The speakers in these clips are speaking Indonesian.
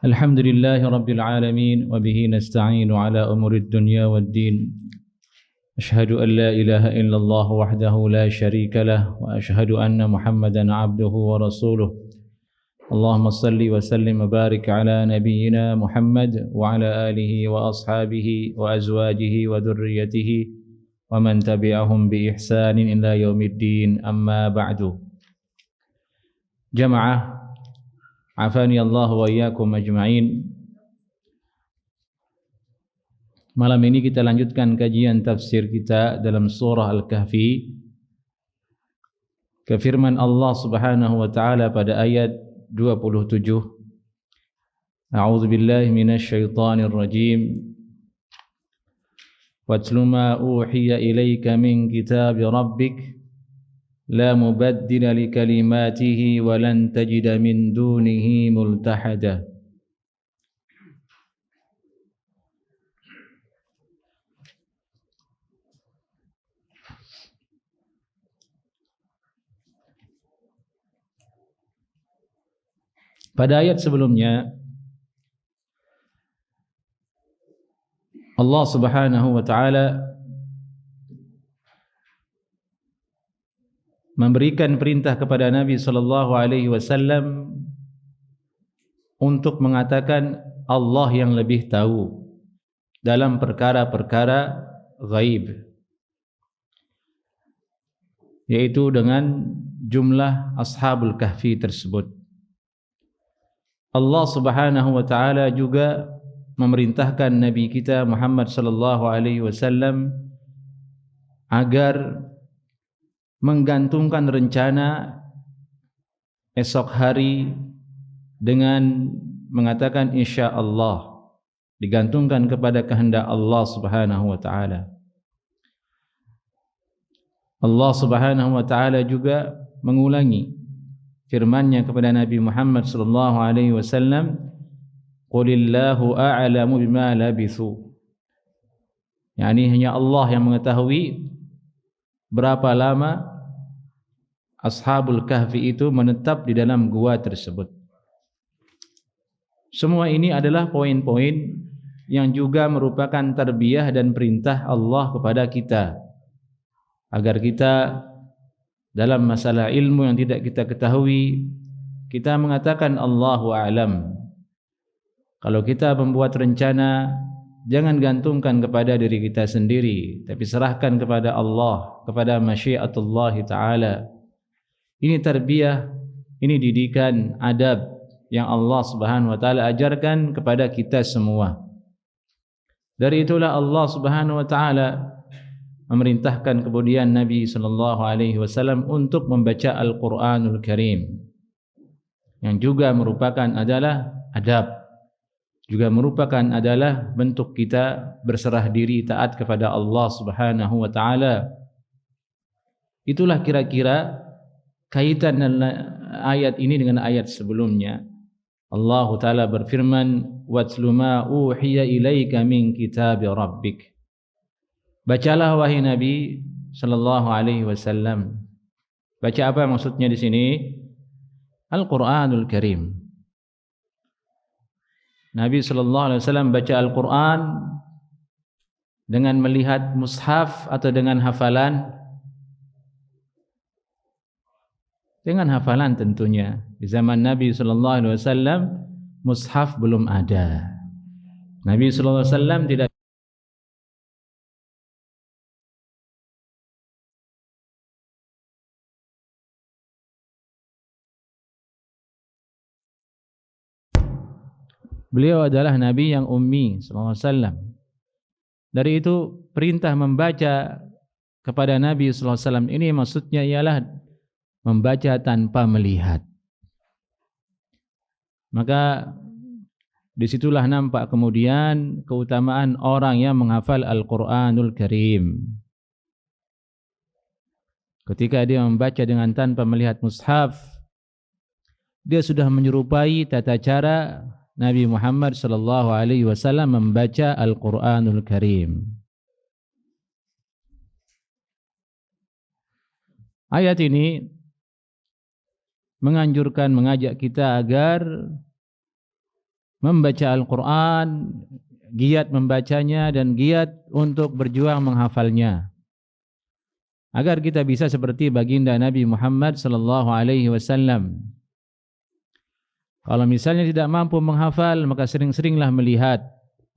الحمد لله رب العالمين وبه نستعين على أمور الدنيا والدين أشهد أن لا إله إلا الله وحده لا شريك له وأشهد أن محمدا عبده ورسوله اللهم صل وسلم وبارك على نبينا محمد وعلى آله وأصحابه وأزواجه وذريته ومن تبعهم بإحسان إلى يوم الدين أما بعد جماعة عافاني الله وإياكم أجمعين. Malam ini kita lanjutkan kajian tafsir kita dalam surah Al-Kahfi ke firman Allah Subhanahu wa taala pada ayat 27. A'udzu billahi minasy syaithanir rajim. Watlu ma uhiya ilaika min kitabi rabbik la mubaddila likalimatihi wa lan tajida min dunihi multahada. Pada ayat sebelumnya Allah Subhanahu wa taala memberikan perintah kepada Nabi sallallahu alaihi wasallam untuk mengatakan Allah yang lebih tahu dalam perkara-perkara ghaib, yaitu dengan jumlah Ashabul Kahfi tersebut. Allah Subhanahu wa taala juga memerintahkan Nabi kita Muhammad sallallahu alaihi wasallam agar menggantungkan rencana esok hari dengan mengatakan insyaallah, digantungkan kepada kehendak Allah Subhanahu wa taala. Allah Subhanahu wa taala juga mengulangi firman-Nya kepada Nabi Muhammad sallallahu alaihi wasallam, "Qulillahu a'lamu bima labithu." Yani hanya Allah yang mengetahui berapa lama Ashabul Kahfi itu menetap di dalam gua tersebut. Semua ini adalah poin-poin yang juga merupakan tarbiyah dan perintah Allah kepada kita agar kita dalam masalah ilmu yang tidak kita ketahui, kita mengatakan Allahu a'lam. Kalau kita membuat rencana, jangan gantungkan kepada diri kita sendiri, tapi serahkan kepada Allah, kepada masyiatullah ta'ala. Ini tarbiyah, ini didikan, adab yang Allah Subhanahu wa taala ajarkan kepada kita semua. Dari itulah Allah Subhanahu wa taala memerintahkan kemudian Nabi sallallahu alaihi wasallam untuk membaca Al-Qur'anul Karim, yang juga merupakan adalah adab, juga merupakan adalah bentuk kita berserah diri taat kepada Allah Subhanahu wa taala. Itulah kira-kira kaitan ayat ini dengan ayat sebelumnya. Allah taala berfirman, "Watlu ma uhiya ilaika min kitabi rabbik." Bacalah wahai Nabi sallallahu alaihi wasallam. Baca apa maksudnya di sini? Al-Qur'anul Karim. Nabi sallallahu alaihi wasallam baca Al-Qur'an dengan melihat mushaf atau dengan hafalan? Dengan hafalan tentunya. Di zaman Nabi sallallahu alaihi wasallam mushaf belum ada. Nabi sallallahu alaihi wasallam tidak Beliau adalah Nabi yang ummi sallallahu alaihi wasallam. Dari itu perintah membaca kepada Nabi sallallahu alaihi wasallam ini maksudnya ialah membaca tanpa melihat. Maka disitulah nampak kemudian keutamaan orang yang menghafal Al-Qur'anul Karim. Ketika dia membaca dengan tanpa melihat mushaf, dia sudah menyerupai tata cara Nabi Muhammad sallallahu alaihi wasallam membaca Al-Qur'anul Karim. Ayat ini menganjurkan, mengajak kita agar membaca Al-Quran, giat membacanya dan giat untuk berjuang menghafalnya, agar kita bisa seperti baginda Nabi Muhammad sallallahu alaihi wasallam. Kalau misalnya tidak mampu menghafal, maka sering-seringlah melihat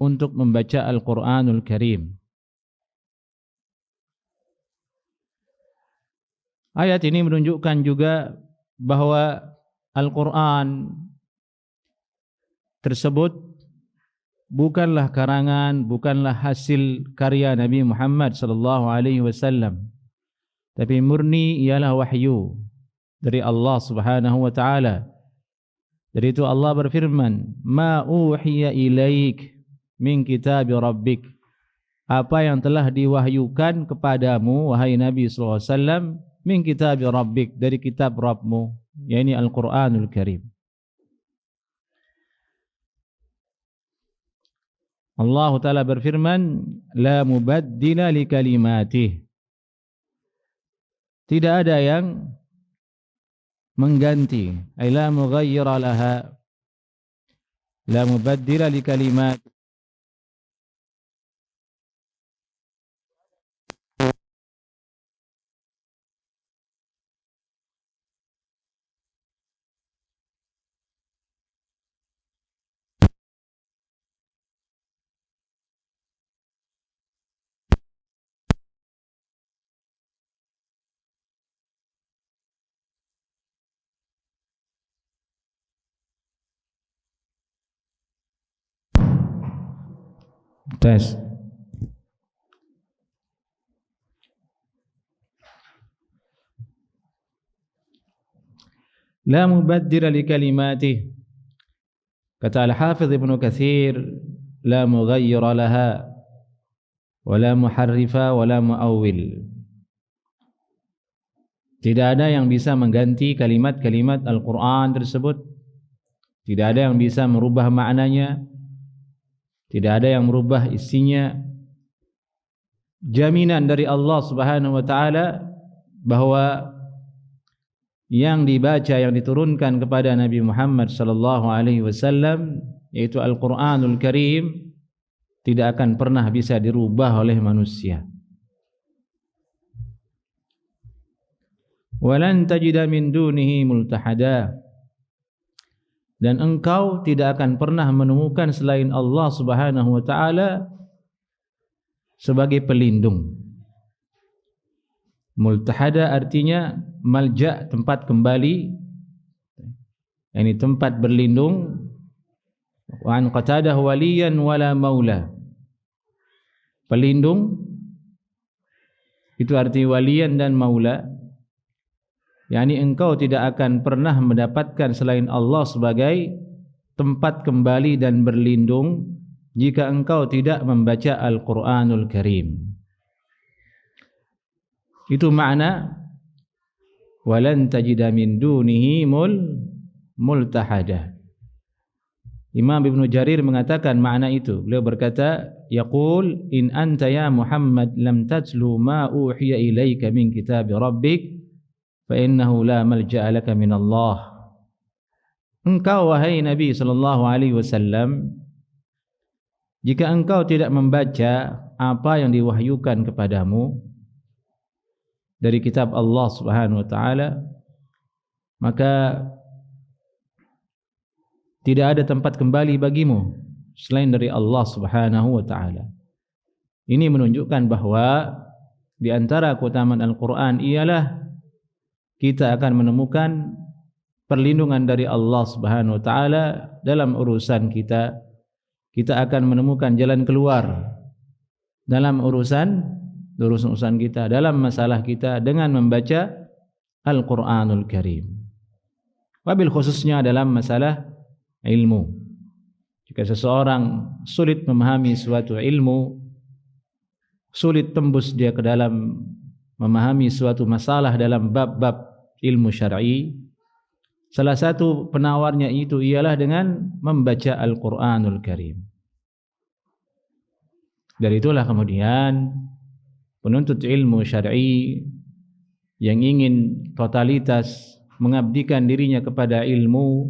untuk membaca Al-Quranul Karim. Ayat ini menunjukkan juga bahwa Al-Quran tersebut bukanlah karangan, bukanlah hasil karya Nabi Muhammad sallallahu alaihi wasallam, tapi murni ialah wahyu dari Allah Subhanahu wa taala. Dari itu Allah berfirman, "Ma uhiya ilaik min kitab rabbik." Apa yang telah diwahyukan kepadamu wahai Nabi sallallahu alaihi wasallam min kitab rabbik, dari kitab Rabbmu, yakni Al-Quranul Karim. Allah Ta'ala berfirman, la mubaddila li kalimatih. Tidak ada yang mengganti, ay la mughayyira laha, la mubaddila li kalimatih. Tes. La mubaddila li kalimatih. Kata Al-Hafidh Ibnu Katsir, la mughayyira laha wa la muharrifa wa la muawwil. Tidak ada yang bisa mengganti kalimat-kalimat Al-Quran tersebut. Tidak ada yang bisa merubah maknanya. Tidak ada yang merubah isinya. Jaminan dari Allah Subhanahu wa taala bahwa yang dibaca, yang diturunkan kepada Nabi Muhammad sallallahu alaihi wasallam, yaitu Al-Qur'anul Karim, tidak akan pernah bisa dirubah oleh manusia. Walan tajida min dunihi multahada. Dan engkau tidak akan pernah menemukan selain Allah Subhanahu wa taala sebagai pelindung. Multahada artinya malja, tempat kembali, yakni tempat berlindung. Wa an Qatadah waliyan wala maula. Pelindung itu arti waliyan dan maula, yakni engkau tidak akan pernah mendapatkan selain Allah sebagai tempat kembali dan berlindung jika engkau tidak membaca Al-Quranul Karim. Itu makna walan tajida min dunihi multahadah. Imam Ibnu Jarir mengatakan makna itu. Beliau berkata, yaqul in anta ya Muhammad lam tatlu ma uhiya ilaika min kitab rabbik fa innahu la malja'a laka min Allah. Engkau wahai Nabi sallallahu alaihi wasallam, jika engkau tidak membaca apa yang diwahyukan kepadamu dari kitab Allah Subhanahu wa taala, maka tidak ada tempat kembali bagimu selain dari Allah Subhanahu wa taala. Ini menunjukkan bahwa di antara keutamaan Al-Qur'an ialah kita akan menemukan perlindungan dari Allah Subhanahu wa taala dalam urusan kita. Kita akan menemukan jalan keluar dalam urusan kita, dalam masalah kita dengan membaca Al-Qur'anul Karim. Wabil khususnya dalam masalah ilmu. Jika seseorang sulit memahami suatu ilmu, sulit tembus dia ke dalam memahami suatu masalah dalam bab-bab ilmu syar'i, salah satu penawarnya itu ialah dengan membaca Al-Qur'anul Karim. Dari itulah kemudian penuntut ilmu syar'i yang ingin totalitas mengabdikan dirinya kepada ilmu,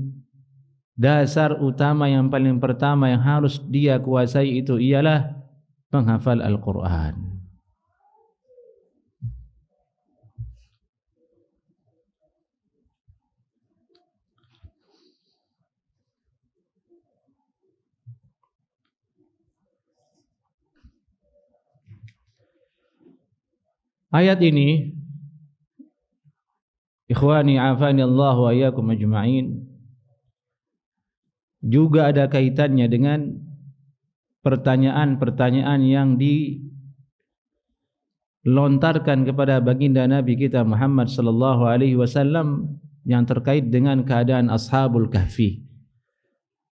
dasar utama yang paling pertama yang harus dia kuasai itu ialah menghafal Al-Quran. Ayat ini, ikhwani afani Allah wa iyyakum ajma'in, juga ada kaitannya dengan pertanyaan-pertanyaan yang dilontarkan kepada baginda Nabi kita Muhammad sallallahu alaihi wasallam yang terkait dengan keadaan Ashabul Kahfi,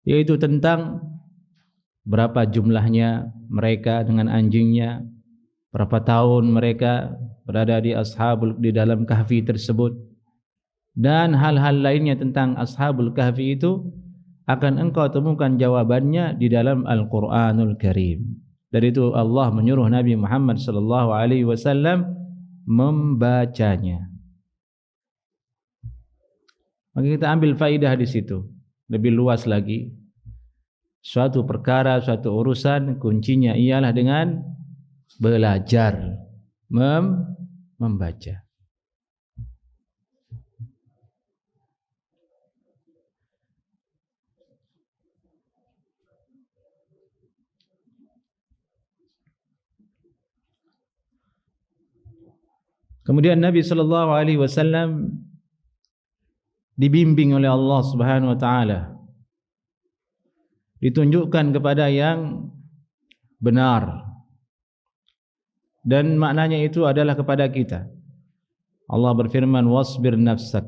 yaitu tentang berapa jumlahnya mereka dengan anjingnya, berapa tahun mereka berada di dalam kahfi tersebut, dan hal-hal lainnya tentang Ashabul Kahfi itu akan engkau temukan jawabannya di dalam Al-Quranul Karim. Dari itu Allah menyuruh Nabi Muhammad sallallahu alaihi wasallam membacanya. Maka kita ambil faidah di situ. Lebih luas lagi, suatu perkara, suatu urusan, kuncinya ialah dengan belajar membaca. Kemudian Nabi sallallahu alaihi wasallam dibimbing oleh Allah Subhanahu wa taala, ditunjukkan kepada yang benar, dan maknanya itu adalah kepada kita. Allah berfirman, wasbir nafsak,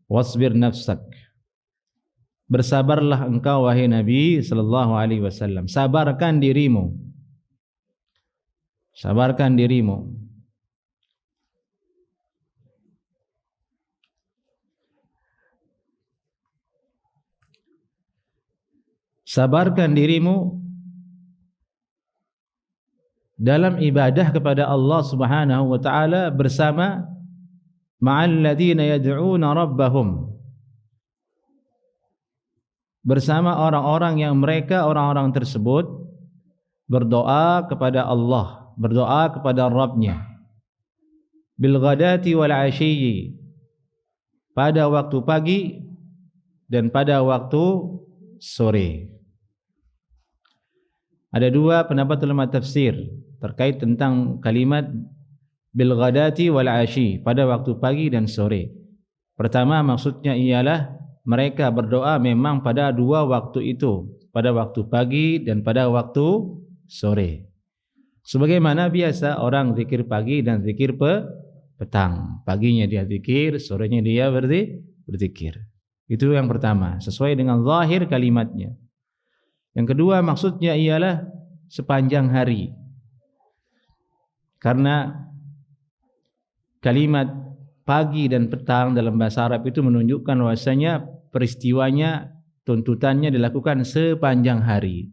wasbir nafsak, bersabarlah engkau wahai Nabi sallallahu alaihi wasallam, sabarkan dirimu, sabarkan dirimu. Sabarkan dirimu dalam ibadah kepada Allah Subhanahu wa taala bersama ma'al ladzina yad'una rabbahum, bersama orang-orang yang mereka orang-orang tersebut berdoa kepada Allah, berdoa kepada Rabbnya, bil ghadati wal 'ashiyyi, pada waktu pagi dan pada waktu sore. Ada dua pendapat ulama tafsir terkait tentang kalimat bil ghadati wal 'ashyi, pada waktu pagi dan sore. Pertama, maksudnya ialah mereka berdoa memang pada dua waktu itu, pada waktu pagi dan pada waktu sore. Sebagaimana biasa orang zikir pagi dan zikir petang. Paginya dia zikir, sorenya dia berzikir. Itu yang pertama, sesuai dengan zahir kalimatnya. Yang kedua, maksudnya ialah sepanjang hari. Karena kalimat pagi dan petang dalam bahasa Arab itu menunjukkan bahwasanya peristiwanya, tuntutannya dilakukan sepanjang hari.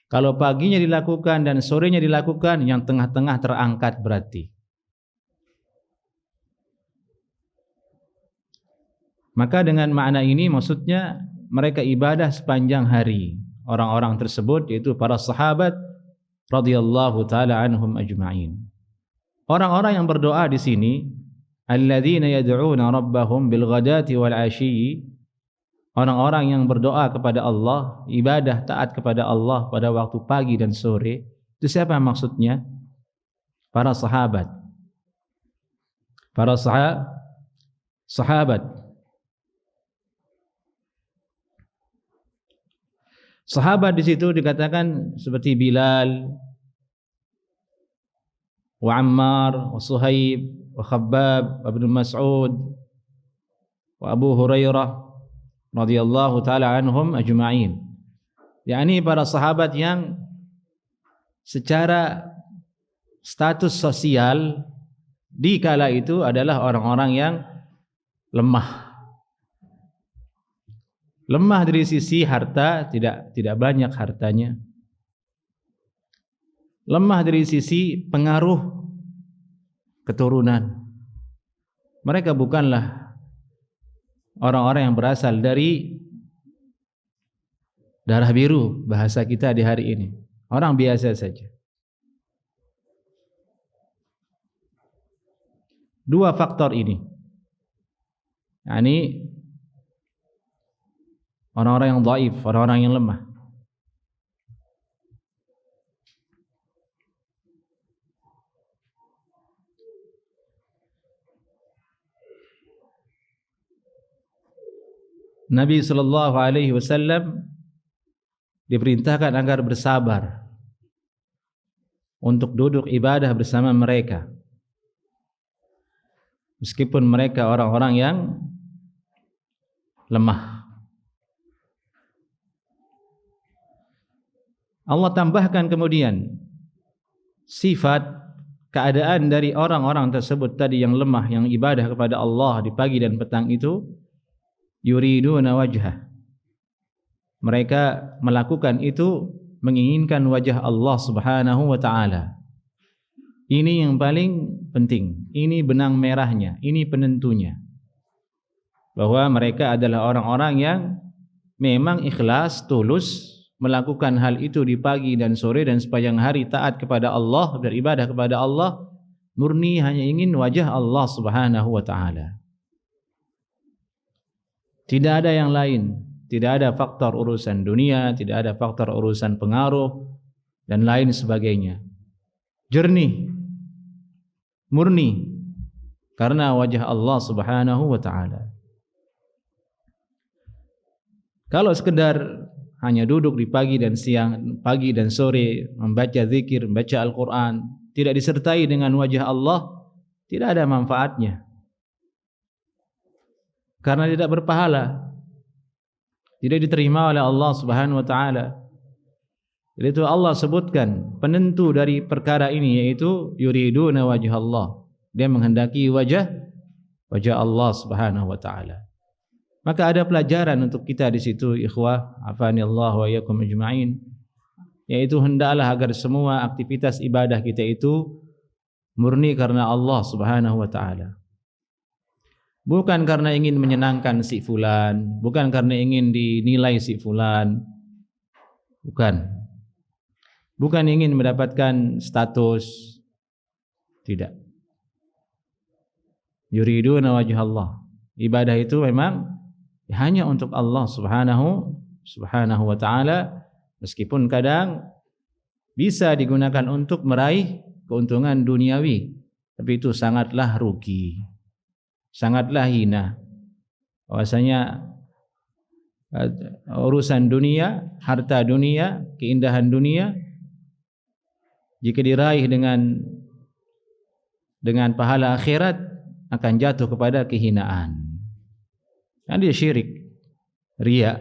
Kalau paginya dilakukan dan sorenya dilakukan, yang tengah-tengah terangkat berarti. Maka dengan makna ini maksudnya mereka ibadah sepanjang hari. Orang-orang tersebut yaitu para sahabat radhiyallahu taala anhum ajma'in. Orang-orang yang berdoa di sini, alladzina yad'una rabbahum bil ghadati wal 'ashyi, orang-orang yang berdoa kepada Allah, ibadah taat kepada Allah pada waktu pagi dan sore. Itu siapa maksudnya? Para sahabat. Para sahabat. Sahabat di situ dikatakan seperti Bilal, wa Ammar, wa Suhaib, wa Khabbab, wa Ibnu Mas'ud, wa Abu Hurairah radhiyallahu taala anhum ajma'in. yakni para sahabat yang secara status sosial di kala itu adalah orang-orang yang lemah. Lemah dari sisi harta, tidak banyak hartanya. Lemah dari sisi pengaruh keturunan. Mereka bukanlah orang-orang yang berasal dari darah biru, bahasa kita di hari ini, orang biasa saja. Dua faktor ini, yakni orang-orang yang dhaif, orang-orang yang lemah. Nabi sallallahu alaihi wasallam diperintahkan agar bersabar untuk duduk ibadah bersama mereka, meskipun mereka orang-orang yang lemah. Allah tambahkan kemudian sifat keadaan dari orang-orang tersebut tadi yang lemah, yang ibadah kepada Allah di pagi dan petang itu, yuriduna wajhah. Mereka melakukan itu menginginkan wajah Allah Subhanahu wa taala. Ini yang paling penting, ini benang merahnya, ini penentunya, bahwa mereka adalah orang-orang yang memang ikhlas, tulus melakukan hal itu di pagi dan sore dan sepanjang hari, taat kepada Allah, beribadah kepada Allah, murni hanya ingin wajah Allah Subhanahu wa taala. Tidak ada yang lain, tidak ada faktor urusan dunia, tidak ada faktor urusan pengaruh dan lain sebagainya. Jernih, murni karena wajah Allah Subhanahu wa taala. Kalau sekedar hanya duduk di pagi dan siang, pagi dan sore membaca zikir, membaca Al-Qur'an, tidak disertai dengan wajah Allah, tidak ada manfaatnya. Karena tidak berpahala, tidak diterima oleh Allah Subhanahu wa taala. Jadi itu Allah sebutkan penentu dari perkara ini, yaitu yuriduna wajh Allah. Dia menghendaki wajah Allah Subhanahu wa taala. Maka ada pelajaran untuk kita di situ, ikhwah, afanillahu wa iyyakum ajma'in, yaitu hendaklah agar semua aktivitas ibadah kita itu murni karena Allah Subhanahu wa taala. Bukan karena ingin menyenangkan si fulan, bukan karena ingin dinilai si fulan, bukan. Bukan ingin mendapatkan status, tidak. Yuriduna wajh Allah. Ibadah itu memang hanya untuk Allah Subhanahu wa taala, meskipun kadang bisa digunakan untuk meraih keuntungan duniawi, tapi itu sangatlah rugi, sangatlah hina. Bahwasanya urusan dunia, harta dunia, keindahan dunia, jika diraih dengan pahala akhirat, akan jatuh kepada kehinaan. Dan dia syirik, riya,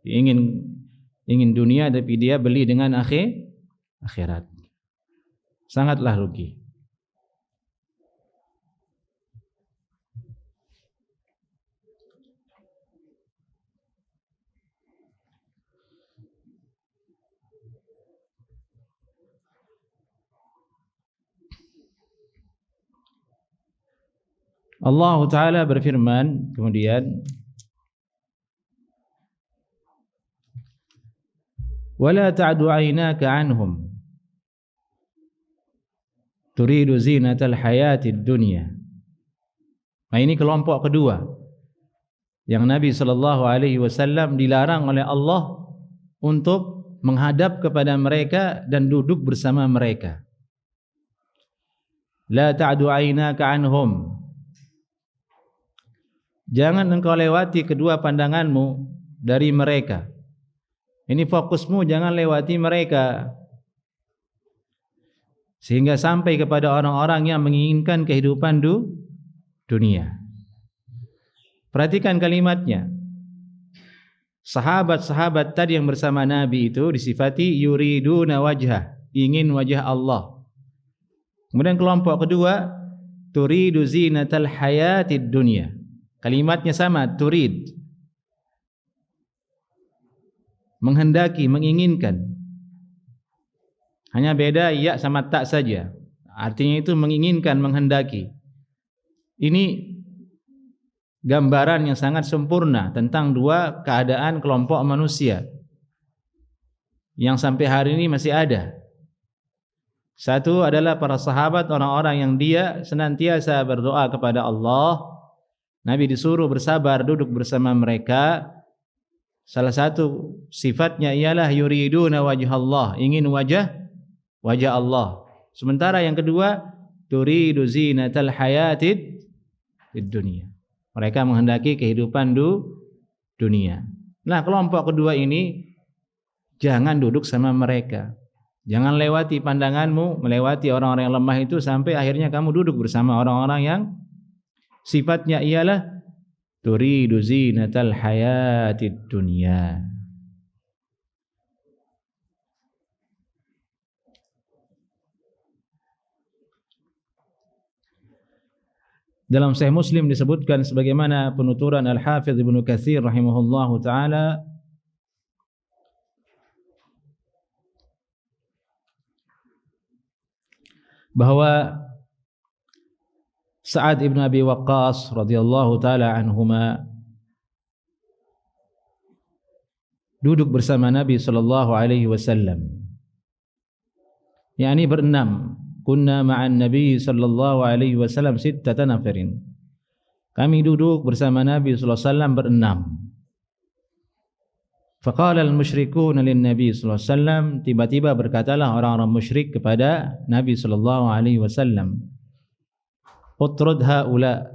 ingin dunia tapi dia beli dengan akhirat. Sangatlah rugi. Allah Ta'ala berfirman kemudian, وَلَا تَعْدُ عَيْنَاكَ عَنْهُمْ تُرِيدُ زِينَةَ الْحَيَاةِ الدُّنْيَا. Nah, ini kelompok kedua yang Nabi SAW dilarang oleh Allah untuk menghadap kepada mereka dan duduk bersama mereka. La ta'du 'ainaka 'anhum. Jangan engkau lewati kedua pandanganmu dari mereka. Ini fokusmu, jangan lewati mereka, sehingga sampai kepada orang-orang yang menginginkan kehidupan dunia. Perhatikan kalimatnya. Sahabat-sahabat tadi yang bersama Nabi itu disifati yuriduna wajhah, ingin wajah Allah. Kemudian kelompok kedua, turidu zinatal hayatid dunya. Kalimatnya sama, turid, menghendaki, menginginkan. Hanya beda ya sama tak saja. Artinya itu menginginkan, menghendaki. Ini gambaran yang sangat sempurna tentang dua keadaan kelompok manusia yang sampai hari ini masih ada. Satu adalah para sahabat, orang-orang yang dia senantiasa berdoa kepada Allah. Nabi disuruh bersabar duduk bersama mereka. Salah satu sifatnya ialah yuriduna wajhallah, ingin wajah Allah. Sementara yang kedua, turidu zinatal hayatid fid dunya. Mereka menghendaki kehidupan dunia. Nah, kelompok kedua ini jangan duduk sama mereka. Jangan lewati pandanganmu, melewati orang-orang yang lemah itu sampai akhirnya kamu duduk bersama orang-orang yang sifatnya ialah turidu zinatal hayatid dunya. Dalam Sahih Muslim disebutkan sebagaimana penuturan Al-Hafidz Ibnu Katsir rahimahullahu taala, bahwa Sa'ad ibn Abi Waqqas radhiyallahu taala anhuma duduk bersama Nabi sallallahu alaihi wasallam. yakni berenam. Kunna ma'an Nabi sallallahu alaihi wasallam sittata nafarin. Kami duduk bersama Nabi sallallahu alaihi wasallam berenam. Faqala al-musyrikuna lin-nabi sallallahu alaihi wasallam, tiba-tiba berkatalah orang-orang musyrik kepada Nabi sallallahu alaihi wasallam, utrud haula,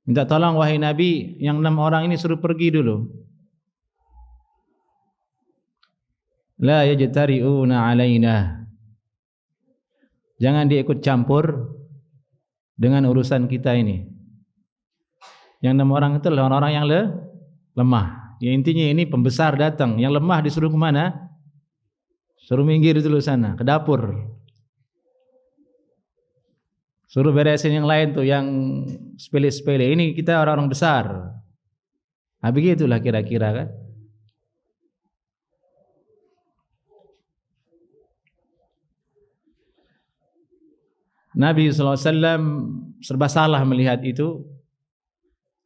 minta tolong wahai Nabi, yang 6 orang ini suruh pergi dulu. La yajtari'una alaina, jangan diikut campur dengan urusan kita ini. Yang 6 orang itu orang-orang yang lemah. Ya, intinya ini pembesar datang, yang lemah disuruh kemana? Suruh minggir dulu sana, ke dapur. Suruh beresin yang lain tuh, yang sepele-sepele. Ini kita orang-orang besar. Nah, begitulah kira-kira kan. Nabi SAW serba salah melihat itu.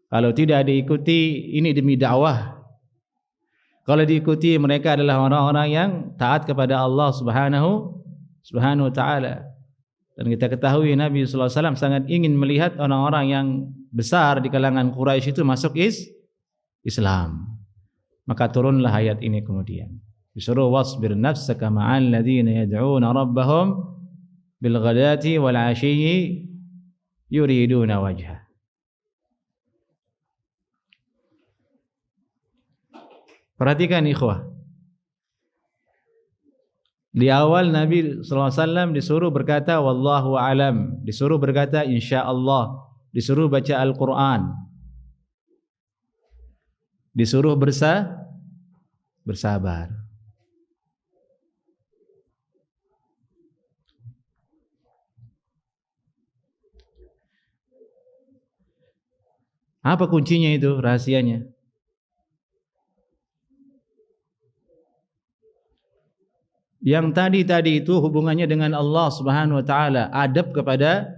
Kalau tidak diikuti, ini demi dakwah. Kalau diikuti, mereka adalah orang-orang yang taat kepada Allah Subhanahu wa taala. Dan kita ketahui Nabi sallallahu alaihi wasallam sangat ingin melihat orang-orang yang besar di kalangan Quraisy itu masuk Islam. Maka turunlah ayat ini kemudian. Disuruh wasbir nafsaka ma'al ladzina yad'una rabbahum bil ghadati wal 'ashiyyi yuriduna wajha. Perhatikan ikhwah. Di awal Nabi sallallahu alaihi wasallam disuruh berkata wallahu alam, disuruh berkata insyaallah, disuruh baca Al-Qur'an. Disuruh bersabar. Apa kuncinya itu, rahasianya? Yang tadi itu hubungannya dengan Allah Subhanahu wa taala, adab kepada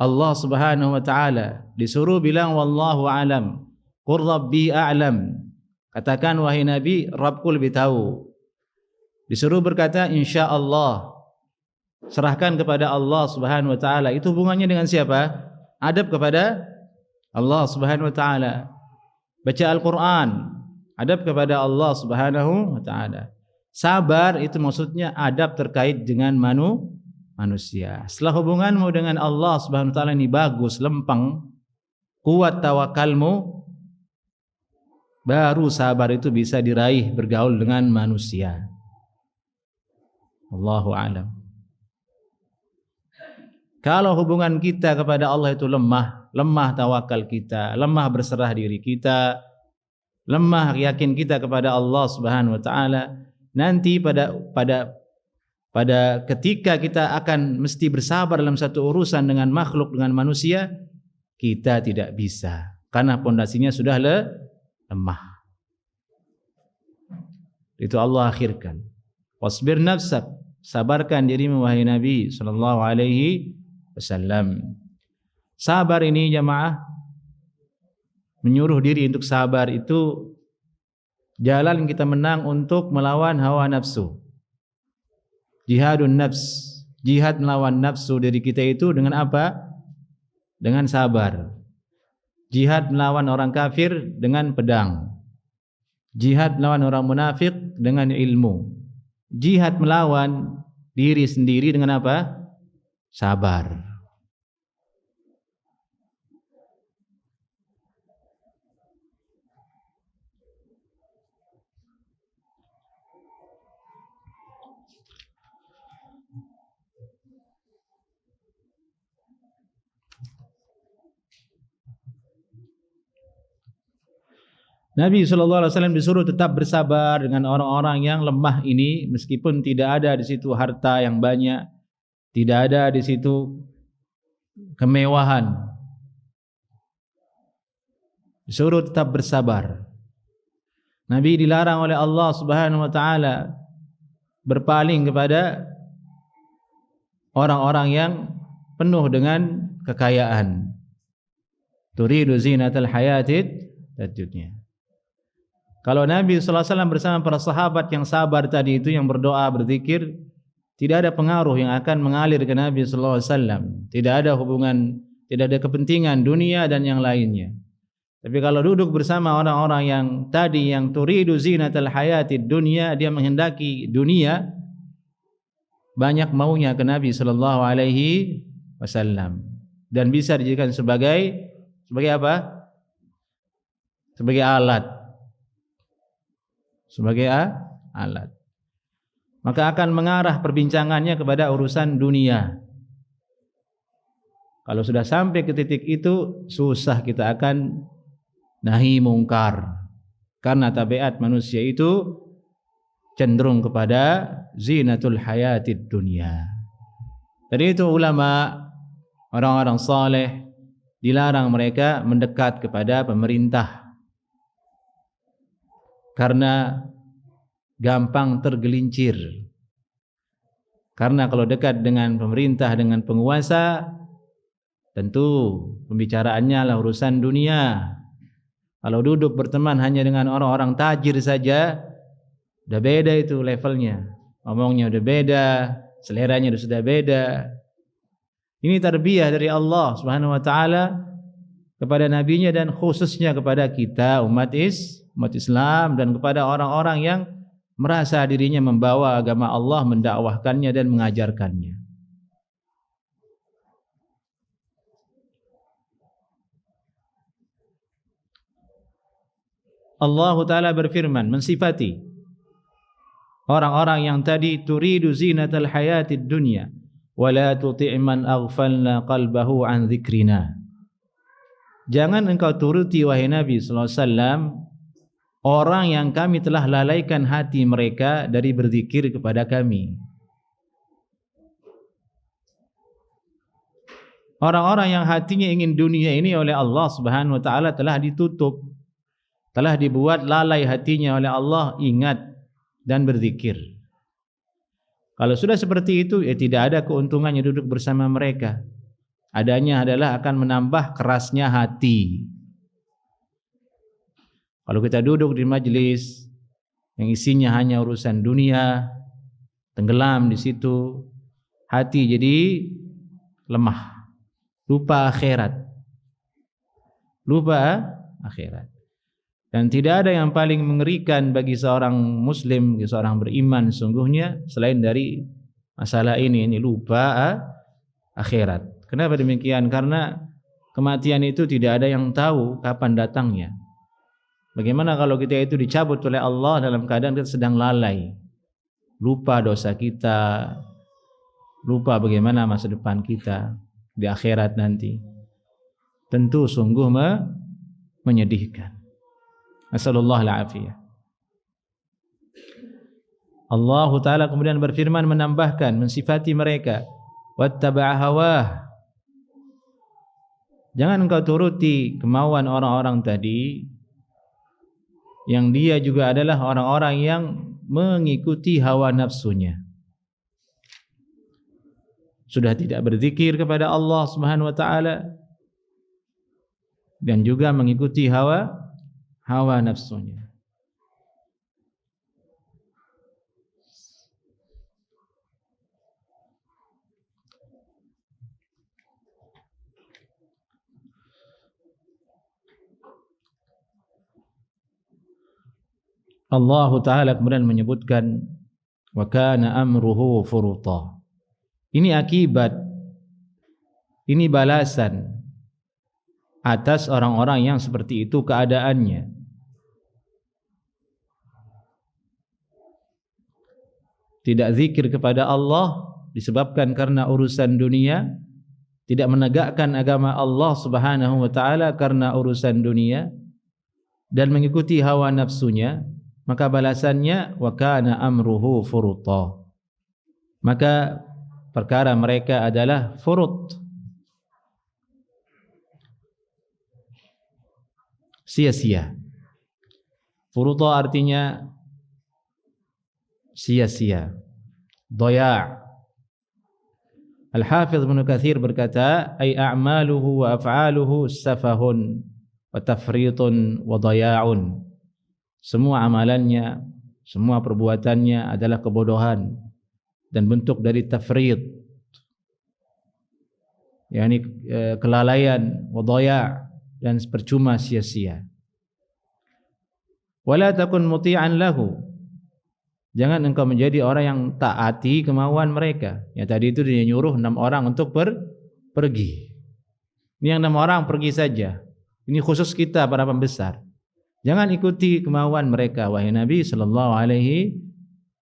Allah Subhanahu wa taala. Disuruh bilang wallahu alam, qur rabbi a'lam. Katakan wahai Nabi, Rabbku lebih tahu. Disuruh berkata insyaallah, serahkan kepada Allah Subhanahu wa taala. Itu hubungannya dengan siapa? Adab kepada Allah Subhanahu wa taala. Baca Al-Qur'an, adab kepada Allah Subhanahu wa taala. Sabar itu maksudnya adab terkait dengan manusia. Setelah hubunganmu dengan Allah Subhanahu wa taala ini bagus, lempeng, kuat tawakalmu, baru sabar itu bisa diraih bergaul dengan manusia. Allahu a'lam. Kalau hubungan kita kepada Allah itu lemah tawakal kita, lemah berserah diri kita, lemah yakin kita kepada Allah Subhanahu wa taala, nanti pada ketika kita akan mesti bersabar dalam satu urusan dengan makhluk, dengan manusia, kita tidak bisa karena pondasinya sudah lemah. Itu Allah akhirkan. Wasbir nafsak, sabarkan dirimu wahai Nabi sallallahu alaihi wasallam. Sabar ini jamaah menyuruh diri untuk sabar itu jalan kita menang untuk melawan hawa nafsu. Jihadun nafs, jihad melawan nafsu diri kita itu dengan apa? Dengan sabar. Jihad melawan orang kafir dengan pedang. Jihad melawan orang munafik dengan ilmu. Jihad melawan diri sendiri dengan apa? Sabar. Nabi SAW disuruh tetap bersabar dengan orang-orang yang lemah ini, meskipun tidak ada di situ harta yang banyak, tidak ada di situ kemewahan. Disuruh tetap bersabar. Nabi dilarang oleh Allah Subhanahu wa taala berpaling kepada orang-orang yang penuh dengan kekayaan. Turidu zinatal hayatid dunya. Kalau Nabi SAW bersama para sahabat yang sabar tadi itu, yang berdoa, berzikir, tidak ada pengaruh yang akan mengalir ke Nabi SAW. Tidak ada hubungan, tidak ada kepentingan dunia dan yang lainnya. Tapi kalau duduk bersama orang-orang yang tadi, yang turidu zinatal hayatid dunya, dia menghendaki dunia, banyak maunya ke Nabi SAW. Dan bisa dijadikan sebagai apa? Sebagai alat. Sebagai alat. Maka akan mengarah perbincangannya kepada urusan dunia. Kalau sudah sampai ke titik itu, susah kita akan nahi mungkar. Karena tabiat manusia itu cenderung kepada zinatul hayatid dunia. Dari itu ulama, orang-orang saleh, dilarang mereka mendekat kepada pemerintah. Karena gampang tergelincir. Karena kalau dekat dengan pemerintah, dengan penguasa, tentu pembicaraannya adalah urusan dunia. Kalau duduk berteman hanya dengan orang-orang tajir saja, udah beda itu levelnya. Ngomongnya udah beda, seleranya sudah beda. Ini tarbiyah dari Allah Subhanahu wa taala kepada nabinya dan khususnya kepada kita umat Islam, dan kepada orang-orang yang merasa dirinya membawa agama Allah, mendakwahkannya dan mengajarkannya. Allah Ta'ala berfirman mensifati orang-orang yang tadi, turidu zinatal hayatid dunya wa la tuti' man aghfalna qalbahu an dzikrina. Jangan engkau turuti wahai Nabi sallallahu alaihi wasallam orang yang kami telah lalaikan hati mereka dari berzikir kepada kami. Orang-orang yang hatinya ingin dunia ini oleh Allah Subhanahu wa taala telah ditutup, telah dibuat lalai hatinya oleh Allah, ingat dan berzikir. Kalau sudah seperti itu, ya tidak ada keuntungannya duduk bersama mereka. Adanya adalah akan menambah kerasnya hati. Kalau kita duduk di majelis yang isinya hanya urusan dunia, tenggelam di situ, hati jadi lemah, lupa akhirat. Lupa akhirat. Dan tidak ada yang paling mengerikan bagi seorang muslim, bagi seorang beriman sungguhnya selain dari masalah ini lupa akhirat. Kenapa demikian? Karena kematian itu tidak ada yang tahu kapan datangnya. Bagaimana kalau kita itu dicabut oleh Allah dalam keadaan kita sedang lalai, lupa dosa kita, lupa bagaimana masa depan kita di akhirat nanti. Tentu sungguh menyedihkan. Nasallallahu al-afiyah. Allah Ta'ala kemudian berfirman menambahkan, mensifati mereka, wattaba'a hawah. Jangan engkau turuti kemauan orang-orang tadi, yang dia juga adalah orang-orang yang mengikuti hawa nafsunya. Sudah tidak berzikir kepada Allah Subhanahu wa taala, dan juga mengikuti hawa nafsunya. Allah Ta'ala kemudian menyebutkan wa kana amruhu furuta. Ini akibat, ini balasan atas orang-orang yang seperti itu keadaannya. Tidak zikir kepada Allah disebabkan karena urusan dunia, tidak menegakkan agama Allah Subhanahu wa taala karena urusan dunia, dan mengikuti hawa nafsunya, maka balasannya wa kana amruhu furuta. Maka perkara mereka adalah furut, sia-sia. Furuta artinya sia-sia, dhaya'. Al-Hafidz Ibnu Katsir berkata, ay a'maluhu wa af'aluhu safahun wa tafritun wa dhaya'un. Semua amalannya, semua perbuatannya adalah kebodohan dan bentuk dari tafrid, yakni kelalaian, wa dhaya', dan percuma, sia-sia. Wala takun muti'an lahu. Jangan engkau menjadi orang yang taati kemauan mereka. Ya tadi itu dia nyuruh 6 orang untuk pergi. Ini yang 6 orang pergi saja. Ini khusus kita para pembesar. Jangan ikuti kemauan mereka, wahai Nabi sallallahu alaihi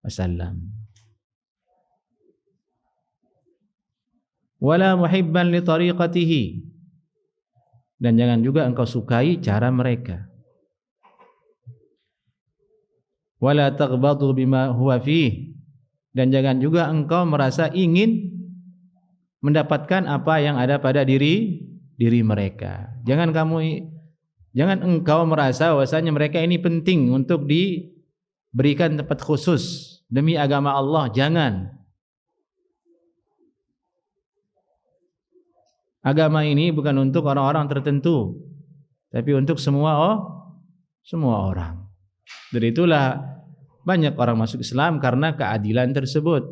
wasallam. Wala muhibban li tariqatihi. Dan jangan juga engkau sukai cara mereka. Wala taghbadu bima huwa fih. Dan jangan juga engkau merasa ingin mendapatkan apa yang ada pada diri mereka. Jangan engkau merasa bahwasanya mereka ini penting untuk diberikan tempat khusus demi agama Allah. Jangan. Agama ini bukan untuk orang-orang tertentu, tapi untuk semua orang. Dari itulah banyak orang masuk Islam karena keadilan tersebut.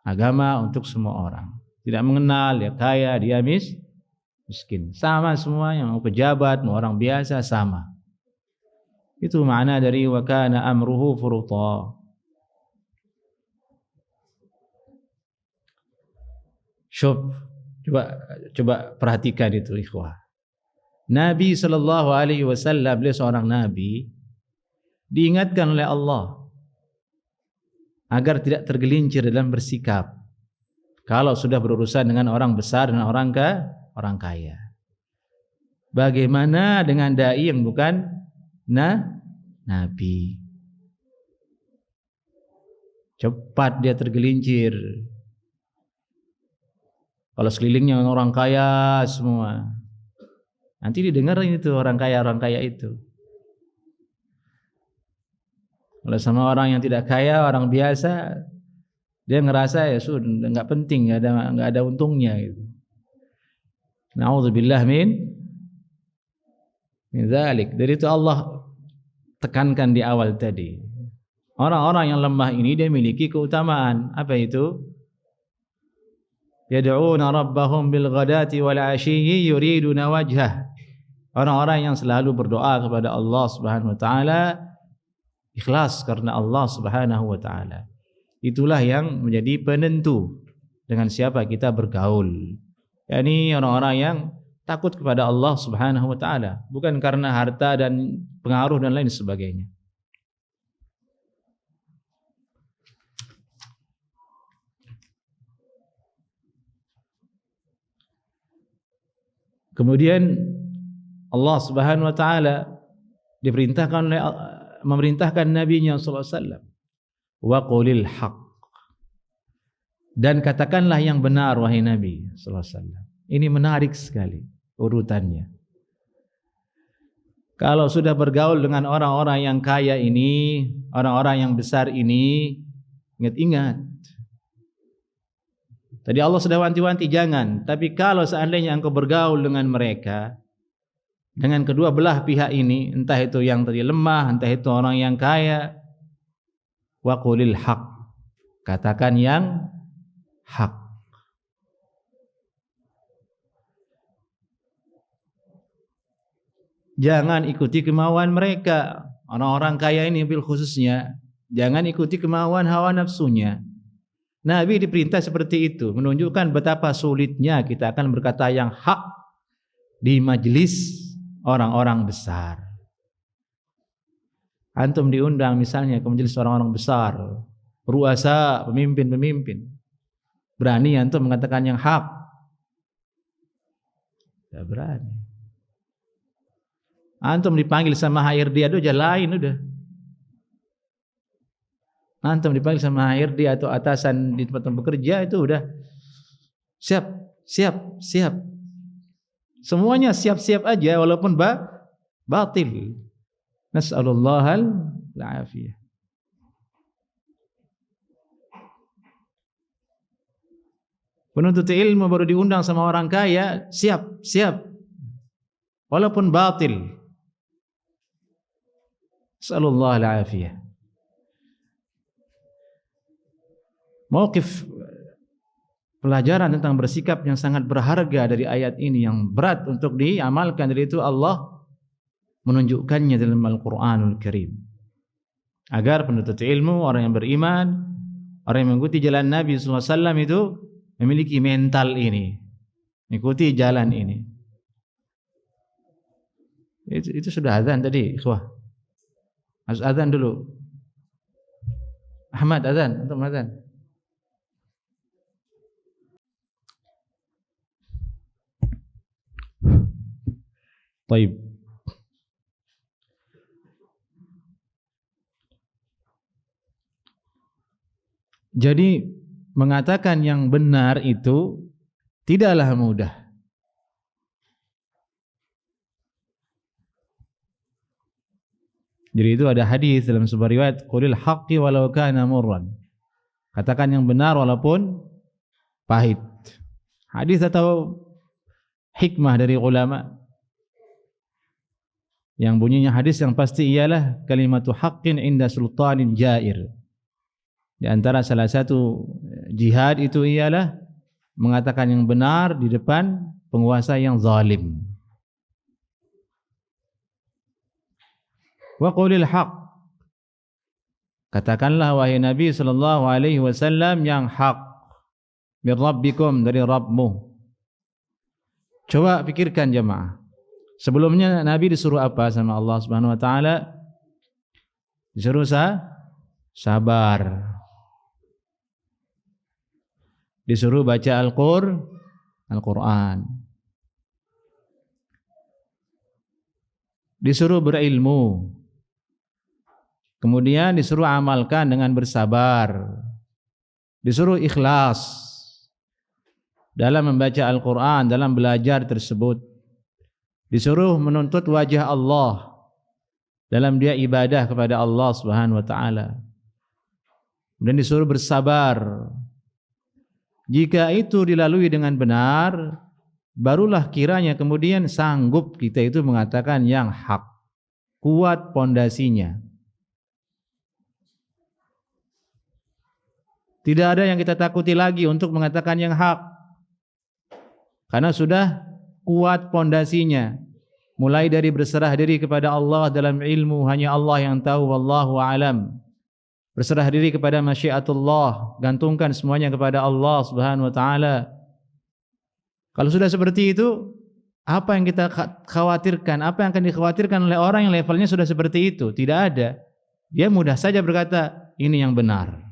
Agama untuk semua orang. Tidak mengenal dia kaya, dia miskin. Sama semua, yang mau pejabat, mau orang biasa, sama. Itu makna dari wa kana amruhu furuta. Coba perhatikan itu, ikhwah. Nabi sallallahu alaihi wasallam, beliau seorang nabi, diingatkan oleh Allah agar tidak tergelincir dalam bersikap kalau sudah berurusan dengan orang besar dan orang kaya. Bagaimana dengan dai yang bukan nabi? Cepat dia tergelincir. Kalau sekelilingnya orang kaya semua, nanti didengar itu orang kaya itu. Kalau sama orang yang tidak kaya, orang biasa, dia ngerasa ya sudah enggak penting, enggak ada untungnya gitu. Na'udzubillah min dzalik. Dari itu Allah tekankan di awal tadi. Orang-orang yang lemah ini dia memiliki keutamaan. Apa itu? Yad'una rabbahum bil ghadati wal 'ashiyyi yuriduna wajhah. Orang-orang yang selalu berdoa kepada Allah Subhanahu wa taala ikhlas karena Allah Subhanahu wa taala. Itulah yang menjadi penentu dengan siapa kita bergaul. yakni orang-orang yang takut kepada Allah Subhanahu wa taala, bukan karena harta dan pengaruh dan lain sebagainya. Kemudian Allah Subhanahu wa taala memerintahkan nabinya sallallahu alaihi wasallam, wa qulil haqq, dan katakanlah yang benar wahai Nabi sallallahu alaihi wasallam. Ini menarik sekali urutannya. Kalau sudah bergaul dengan orang-orang yang kaya ini, orang-orang yang besar ini, ingat-ingat. Tadi Allah sudah wanti-wanti jangan, tapi kalau seandainya engkau bergaul dengan mereka, dengan kedua belah pihak ini, entah itu yang tadi lemah, entah itu orang yang kaya. Wa qulil haq, katakan yang hak. Jangan ikuti kemauan mereka, orang-orang kaya ini bil khususnya. Jangan ikuti kemauan hawa nafsunya. Nabi diperintah seperti itu, menunjukkan betapa sulitnya kita akan berkata yang hak di majelis orang-orang besar. Antum diundang misalnya ke majelis orang-orang besar, ruasa, pemimpin-pemimpin. Berani antum mengatakan yang hak? Tidak berani. Antum dipanggil sama HRD itu aja lain udah. Antum dipanggil sama HRD atau atasan di tempat bekerja itu udah siap. Semuanya siap-siap aja walaupun batil. Nas'alullahal afiyah. Penuntut ilmu baru diundang sama orang kaya, siap. Walaupun batil. Nas'alullahal afiyah. Mauqif pelajaran tentang bersikap yang sangat berharga dari ayat ini, yang berat untuk diamalkan, dari itu Allah menunjukkannya dalam Al-Quranul Karim agar penuntut ilmu, orang yang beriman, orang yang mengikuti jalan Nabi SAW itu memiliki mental ini, mengikuti jalan ini. Itu sudah azan tadi, ikhwah. Harus azan dulu. Ahmad azan, untuk azan. Baik. Jadi mengatakan yang benar itu tidaklah mudah. Jadi itu ada hadis dalam sebuah riwayat, qulil haqqi walau kana murran. Katakan yang benar walaupun pahit. Hadis atau hikmah dari ulama yang bunyinya hadis yang pasti ialah kalimatu haqqin inda sultanin jair. Di antara salah satu jihad itu ialah mengatakan yang benar di depan penguasa yang zalim. Wa qulil haq, katakanlah wahai Nabi sallallahu alaihi wasallam yang hak min rabbikum, dari Rabbmu. Coba pikirkan jemaah, sebelumnya Nabi disuruh apa sama Allah Subhanahu wa taala? Disuruh sabar. Disuruh baca Al-Quran. Disuruh berilmu. Kemudian disuruh amalkan dengan bersabar. Disuruh ikhlas dalam membaca Al-Quran, dalam belajar tersebut. Disuruh menuntut wajah Allah dalam dia ibadah kepada Allah Subhanahu wa taala. Kemudian disuruh bersabar. Jika itu dilalui dengan benar, barulah kiranya kemudian sanggup kita itu mengatakan yang hak, kuat pondasinya. Tidak ada yang kita takuti lagi untuk mengatakan yang hak, karena sudah kuat pondasinya. Mulai dari berserah diri kepada Allah dalam ilmu, hanya Allah yang tahu, wallahu a'lam. Berserah diri kepada masyiatullah, gantungkan semuanya kepada Allah Subhanahu wa taala. Kalau sudah seperti itu, apa yang kita khawatirkan? Apa yang akan dikhawatirkan oleh orang yang levelnya sudah seperti itu? Tidak ada. Dia mudah saja berkata ini yang benar.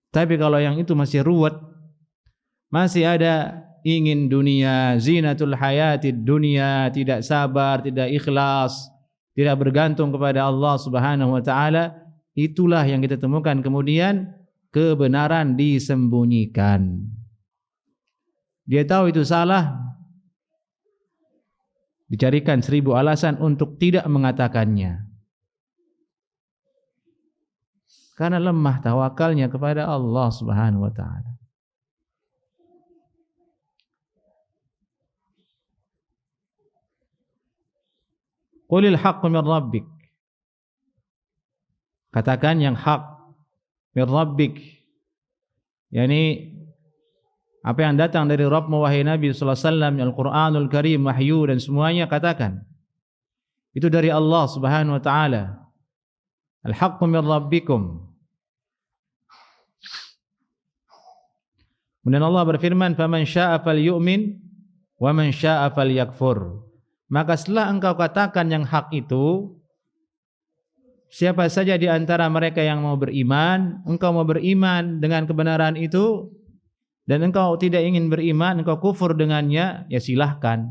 Tapi kalau yang itu masih ruwet, masih ada ingin dunia, zinatul hayatid dunia, tidak sabar, tidak ikhlas, tidak bergantung kepada Allah Subhanahu wa taala, itulah yang kita temukan kemudian kebenaran disembunyikan. Dia tahu itu salah, dicarikan 1000 alasan untuk tidak mengatakannya. Karena lemah tawakalnya kepada Allah Subhanahu wa taala. Qulil haqqu min rabbik. Katakan yang hak min rabbik. Yani apa yang datang dari Rabbmu wahai Nabi sallallahu alaihi wasallam, Al-Qur'anul Karim, wahyu dan semuanya, katakan itu dari Allah Subhanahu wa taala. Al-haqqu min rabbikum. Kemudian Allah berfirman, "Faman syaa'a falyu'min wa man syaa'a falyakfur." Maka setelah engkau katakan yang hak itu, siapa saja di antara mereka yang mau beriman, engkau mau beriman dengan kebenaran itu, dan engkau tidak ingin beriman, engkau kufur dengannya, ya silahkan.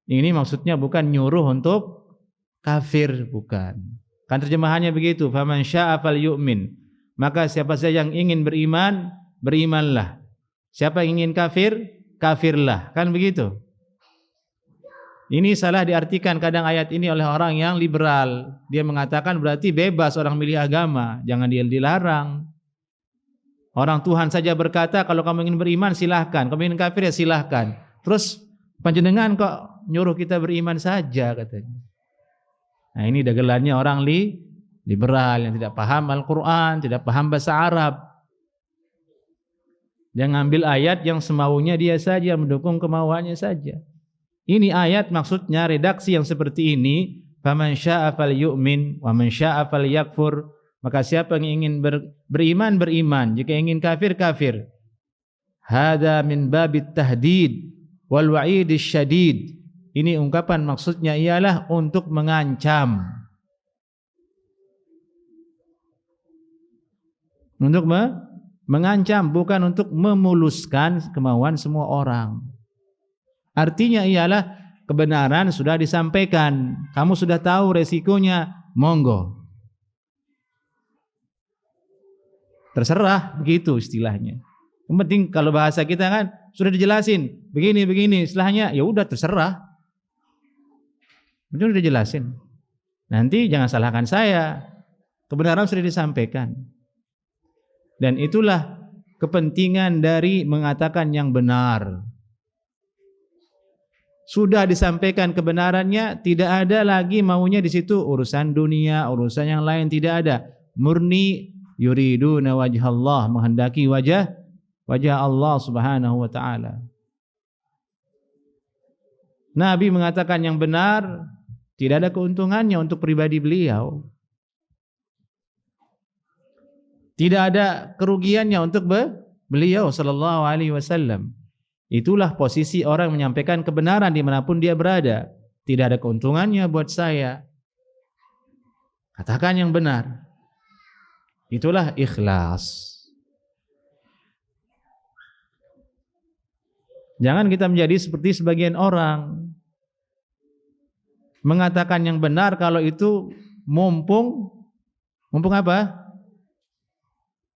Ini maksudnya bukan nyuruh untuk kafir, bukan. Kan terjemahannya begitu, faman syaa'a falyu'min. Maka siapa saja yang ingin beriman, berimanlah. Siapa yang ingin kafir, kafirlah. Kan begitu. Ini salah diartikan kadang ayat ini oleh orang yang liberal. Dia mengatakan berarti bebas orang milih agama, jangan dia dilarang. Orang Tuhan saja berkata kalau kamu ingin beriman silahkan, kamu ingin kafir ya silahkan. Terus panjenengan kok nyuruh kita beriman saja, katanya. Nah, ini dagelannya orang liberal yang tidak paham Al-Quran, tidak paham bahasa Arab. Dia ngambil ayat yang semaunya dia saja, mendukung kemauannya saja. Ini ayat maksudnya redaksi yang seperti ini, faman syaa'a falyu'min wa man syaa'a falyakfur. Maka siapa yang ingin beriman, beriman. Jika ingin kafir, kafir. Hada min babit tahdid wal wa'idis syadid. Ini ungkapan maksudnya ialah untuk mengancam. Untuk mengancam, bukan untuk memuluskan kemauan semua orang. Artinya ialah kebenaran sudah disampaikan. Kamu sudah tahu resikonya, monggo. Terserah, begitu istilahnya. Yang penting kalau bahasa kita kan sudah dijelasin begini, istilahnya ya udah terserah. Betul, sudah dijelasin. Nanti jangan salahkan saya. Kebenaran sudah disampaikan. Dan itulah kepentingan dari mengatakan yang benar. Sudah disampaikan kebenarannya, tidak ada lagi maunya di situ urusan dunia, urusan yang lain tidak ada. Murni yuriduna wajhallah, menghendaki wajah Allah Subhanahu wa taala. Nabi mengatakan yang benar, tidak ada keuntungannya untuk pribadi beliau. Tidak ada kerugiannya untuk beliau sallallahu alaihi wasallam. Itulah posisi orang menyampaikan kebenaran dimanapun dia berada. Tidak ada keuntungannya buat saya. Katakan yang benar. Itulah ikhlas. Jangan kita menjadi seperti sebagian orang mengatakan yang benar kalau itu mumpung apa?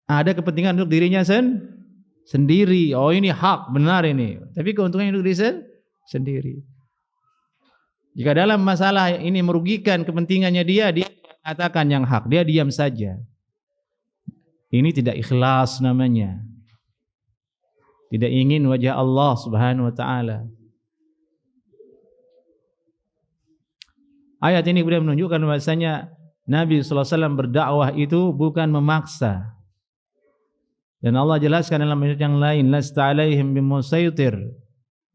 Ada kepentingan untuk dirinya sendiri. Oh, ini hak, benar ini. Tapi keuntungannya untuk diri sendiri. Jika dalam masalah ini merugikan kepentingannya dia mengatakan yang hak, dia diam saja. Ini tidak ikhlas namanya. Tidak ingin wajah Allah Subhanahu wa taala. Ayat ini kemudian menunjukkan bahwasanya Nabi sallallahu alaihi wasallam berdakwah itu bukan memaksa. Dan Allah jelaskan dalam ayat yang lain, lasta alaihim bimusaitir.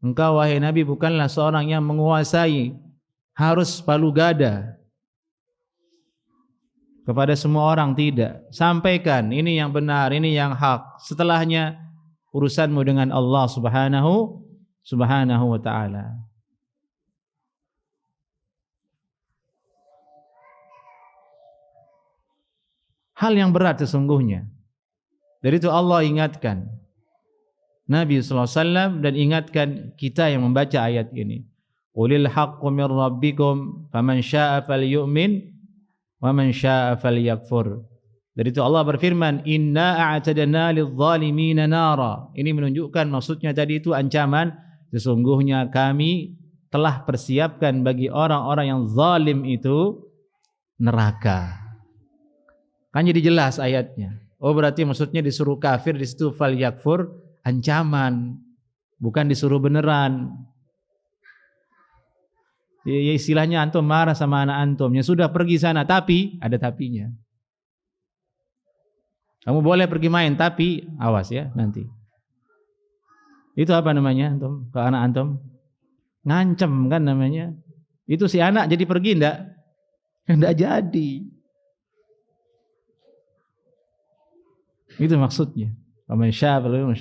Engkau wahai Nabi bukanlah seorang yang menguasai, harus palu gada kepada semua orang, tidak. Sampaikan ini yang benar, ini yang hak. Setelahnya urusanmu dengan Allah Subhanahu wa taala. Hal yang berat sesungguhnya. Dari itu Allah ingatkan Nabi sallallahu alaihi wasallam dan ingatkan kita yang membaca ayat ini. Qulil haqqu mir rabbikum faman syaa'a falyu'min wa man syaa'a falyakfur. Dari itu Allah berfirman, inna a'tadna lidh-dhalimina nara. Ini menunjukkan maksudnya tadi itu ancaman. Sesungguhnya kami telah persiapkan bagi orang-orang yang zalim itu neraka. Kan jadi jelas ayatnya. Oh, berarti maksudnya disuruh kafir di situ fal yakfur, ancaman, bukan disuruh beneran. Ya istilahnya antum marah sama anak antum, ya sudah pergi sana, tapi ada tapinya. Kamu boleh pergi main, tapi awas ya nanti. Itu apa namanya antum? Ke anak antum? Ngancem kan namanya. Itu si anak jadi pergi enggak? Enggak jadi. Itu maksudnya. Faman syaa'a falyu'min.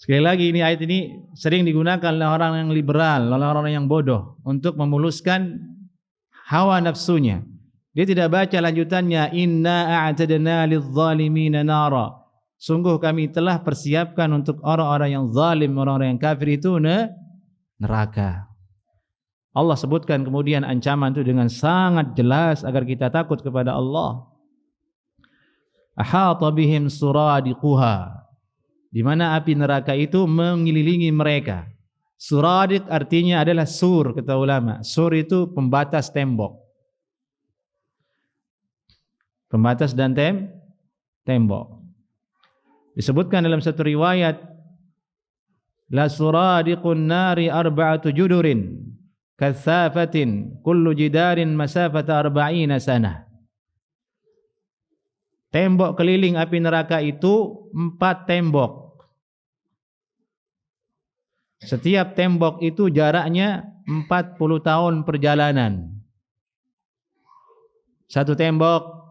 Sekali lagi ini ayat ini sering digunakan oleh orang yang liberal, oleh orang yang bodoh untuk memuluskan hawa nafsunya. Dia tidak baca lanjutannya, inna a'tadna lidh-dhalimina nara. Sungguh kami telah persiapkan untuk orang-orang yang zalim, orang-orang yang kafir itu neraka. Allah sebutkan kemudian ancaman itu dengan sangat jelas agar kita takut kepada Allah. Ahata bihim suradiquha. Di mana api neraka itu mengelilingi mereka. Suradiq artinya adalah sur, kata ulama. Sur itu pembatas tembok. Pembatas dan tembok. Disebutkan dalam satu riwayat, la suradiqun nari arba'atu judurin kathafatin kullu jidarin masafata arba'ina sanah. Tembok keliling api neraka itu 4 tembok. Setiap tembok itu jaraknya 40 tahun perjalanan. Satu tembok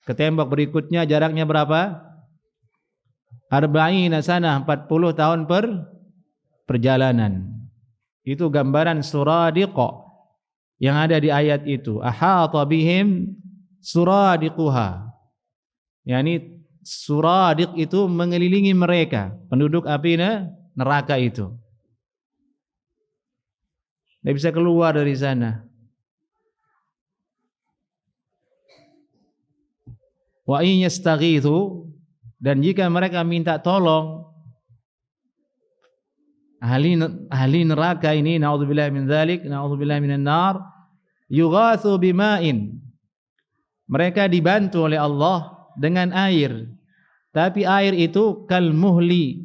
ke tembok berikutnya jaraknya berapa? Arba'ina sanah, 40 tahun perjalanan. Itu gambaran suradiqa yang ada di ayat itu. Ahata bihim suradiquha. Yani suradiq itu mengelilingi mereka, penduduk api neraka itu. Tidak bisa keluar dari sana. Wa in yastaghithu, dan jika mereka minta tolong, ahli neraka ini, naudzubillah min dzalik, naudzubillah minan nar, yughatsu bima'in. Mereka dibantu oleh Allah dengan air, tapi air itu kal muhli.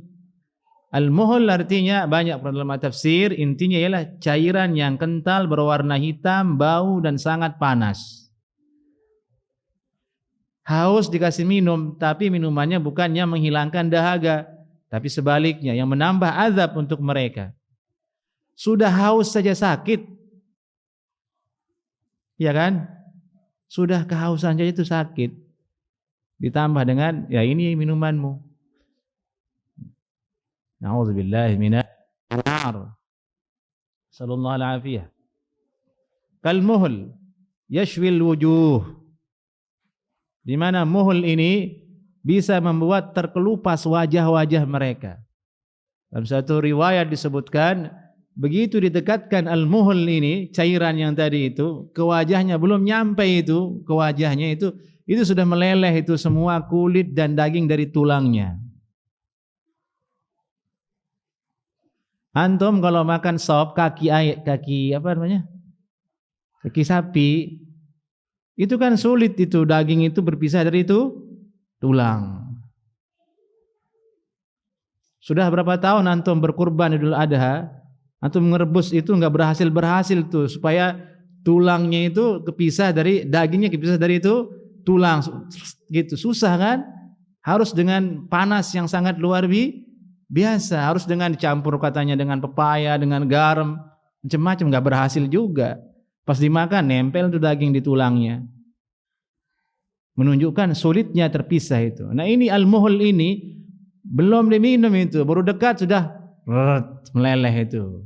Al muhl artinya banyak dalam tafsir, intinya ialah cairan yang kental berwarna hitam, bau dan sangat panas. Haus dikasih minum, tapi minumannya bukannya menghilangkan dahaga, tapi sebaliknya yang menambah azab untuk mereka. Sudah haus saja sakit, ya kan? Sudah kehausan saja itu sakit. Ditambah dengan, ya ini minumanmu. Na'udzubillahi minan nar. Sallallahu alaihi. Kal muhl yashwil wujuh. Di mana muhl ini bisa membuat terkelupas wajah-wajah mereka. Dalam satu riwayat disebutkan, begitu didekatkan al-muhl ini, cairan yang tadi itu, ke wajahnya belum nyampe itu, ke wajahnya itu sudah meleleh itu semua kulit dan daging dari tulangnya. Antum kalau makan sop kaki sapi, itu kan sulit itu daging itu berpisah dari itu tulang. Sudah berapa tahun antum berkurban Idul Adha, antum ngerebus itu enggak berhasil tuh supaya tulangnya itu kepisah dari dagingnya, kepisah dari itu tulang gitu, susah kan? Harus dengan panas yang sangat luar biasa, harus dengan dicampur katanya dengan pepaya, dengan garam, macam-macam, enggak berhasil juga. Pas dimakan nempel tuh daging di tulangnya. Menunjukkan sulitnya terpisah itu. Nah, ini al-muhl ini belum diminum itu, baru dekat sudah meleleh itu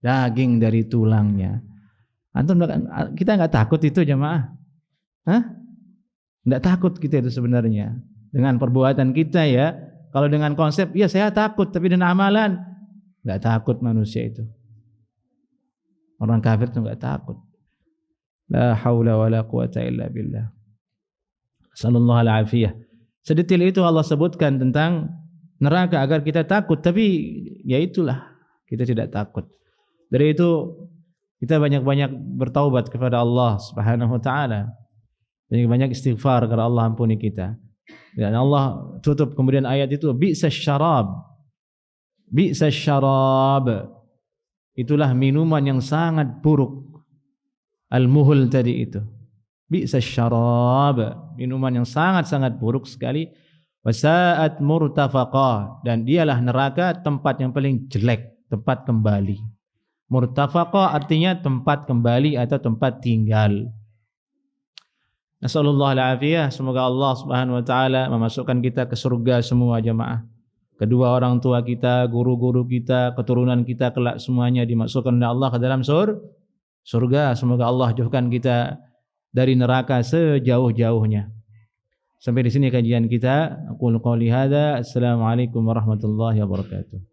daging dari tulangnya. Antum kita enggak takut itu jemaah? Hah? Tidak takut kita itu sebenarnya dengan perbuatan kita ya. Kalau dengan konsep ya saya takut, tapi dengan amalan tidak takut manusia itu. Orang kafir itu tidak takut. La haula wala quwata illa billah. Sallallahu alaihi. Sedetail itu Allah sebutkan tentang neraka agar kita takut, tapi ya itulah kita tidak takut. Dari itu kita banyak-banyak bertaubat kepada Allah Subhanahu wa taala. Banyak istighfar agar Allah ampuni kita. Dan Allah tutup kemudian ayat itu, bi'sasy syarab. Bi'sasy syarab. itulah minuman yang sangat buruk. Al-muhl tadi itu. Bi'sa syarab, minuman yang sangat-sangat buruk sekali. Wasa'at murtafaqah, dan dialah neraka tempat yang paling jelek, tempat kembali. Murtafaqah artinya tempat kembali atau tempat tinggal. Nasallallahu al-afiyah, semoga Allah Subhanahu wa taala memasukkan kita ke surga semua jemaah. Kedua orang tua kita, guru-guru kita, keturunan kita kelak semuanya dimasukkan oleh Allah ke dalam surga. Semoga Allah jauhkan kita dari neraka sejauh-jauhnya. Sampai di sini kajian kita. Aku qouli hadza. Assalamualaikum warahmatullahi wabarakatuh.